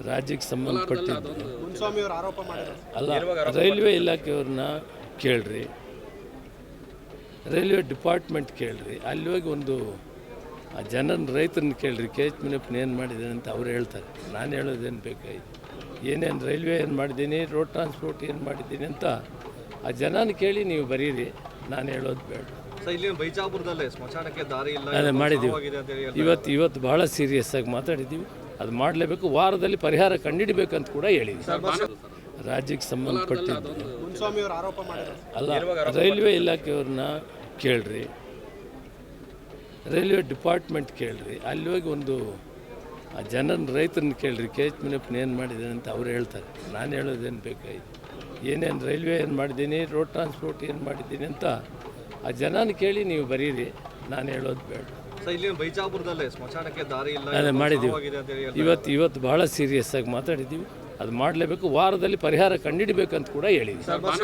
ರಾಜ್ಯಕ್ಕೆ ಸಂಬಂಧಪಟ್ಟಿದ್ದು ಮುನ್ಸ್ವಾಮಿ ಅವರು ಆರೋಪ ಮಾಡಿದ್ರು. ಅಲ್ಲ, ರೈಲ್ವೆ ಇಲಾಖೆಯವ್ರನ್ನ ಕೇಳ್ರಿ, ರೈಲ್ವೆ ಡಿಪಾರ್ಟ್ಮೆಂಟ್ ಕೇಳ್ರಿ, ಅಲ್ಲಿ ಹೋಗಿ ಒಂದು ಆ ಜನನ ರೈತರನ್ನ ಕೇಳ್ರಿ, ಕೆ ಎಚ್ ಮುನಿಯಪ್ಪನ ಏನು ಮಾಡಿದ್ದಾನೆ ಅಂತ ಅವ್ರು ಹೇಳ್ತಾರೆ. ನಾನು ಹೇಳೋದೇನು ಬೇಕಾಗಿತ್ತು, ಏನೇನು ರೈಲ್ವೆ ಏನು ಮಾಡಿದ್ದೀನಿ, ರೋಡ್ ಟ್ರಾನ್ಸ್ಪೋರ್ಟ್ ಏನು ಮಾಡಿದ್ದೀನಿ ಅಂತ ಆ ಜನನ ಕೇಳಿ ನೀವು ಬರೀರಿ, ನಾನು ಹೇಳೋದು ಬೇಡ. ಇಲ್ಲಿ ಬೈಜಾಪುರದಲ್ಲೇ ಸ್ಮಶಾನಕ್ಕೆ ದಾರಿ ಇಲ್ಲ, ಅದೇ ಮಾಡಿದ್ದೀವಿ. ಇವತ್ತು ಭಾಳ ಸೀರಿಯಸ್ ಆಗಿ ಮಾತಾಡಿದ್ದೀವಿ, ಅದು ಮಾಡಲೇಬೇಕು, ವಾರದಲ್ಲಿ ಪರಿಹಾರ ಕಂಡುಹಿಡಿಬೇಕಂತ ಕೂಡ ಹೇಳಿದ್ವಿ. ರಾಜ್ಯಕ್ಕೆ ಸಂಬಂಧಪಟ್ಟಿದ್ದು ಮುನ್ಸ್ವಾಮಿ ಅವರು ಆರೋಪ ಮಾಡಿದ್ರು. ಅಲ್ಲ, ರೈಲ್ವೆ ಇಲಾಖೆಯವ್ರನ್ನ ಕೇಳ್ರಿ, ರೈಲ್ವೆ ಡಿಪಾರ್ಟ್ಮೆಂಟ್ ಕೇಳ್ರಿ, ಅಲ್ಲಿ ಹೋಗಿ ಒಂದು ಆ ಜನನ ರೈತರನ್ನ ಕೇಳ್ರಿ, ಕೆ ಎಚ್ ಮುನಿಯಪ್ಪನ ಏನು ಮಾಡಿದ್ದಾನೆ ಅಂತ ಅವ್ರು ಹೇಳ್ತಾರೆ. ನಾನು ಹೇಳೋದೇನು ಬೇಕಾಗಿತ್ತು, ಏನೇನು ರೈಲ್ವೆ ಏನು ಮಾಡಿದ್ದೀನಿ, ರೋಡ್ ಟ್ರಾನ್ಸ್ಪೋರ್ಟ್ ಏನು ಮಾಡಿದ್ದೀನಿ ಅಂತ ಆ ಜನನ ಕೇಳಿ ನೀವು ಬರೀರಿ, ನಾನು ಹೇಳೋದು ಬೇಡ. ಇಲ್ಲಿ ಬೈಜಾಪುರದಲ್ಲೇ ಸ್ಮಶಾನಕ್ಕೆ ದಾರಿ ಇಲ್ಲ, ಅದೇ ಮಾಡಿದ್ದೀವಿ. ಇವತ್ತು ಭಾಳ ಸೀರಿಯಸ್ ಆಗಿ ಮಾತಾಡಿದ್ದೀವಿ, ಅದು ಮಾಡಲೇಬೇಕು, ವಾರದಲ್ಲಿ ಪರಿಹಾರ ಕಂಡುಹಿಡಿಬೇಕಂತ ಕೂಡ ಹೇಳಿದ್ವಿ.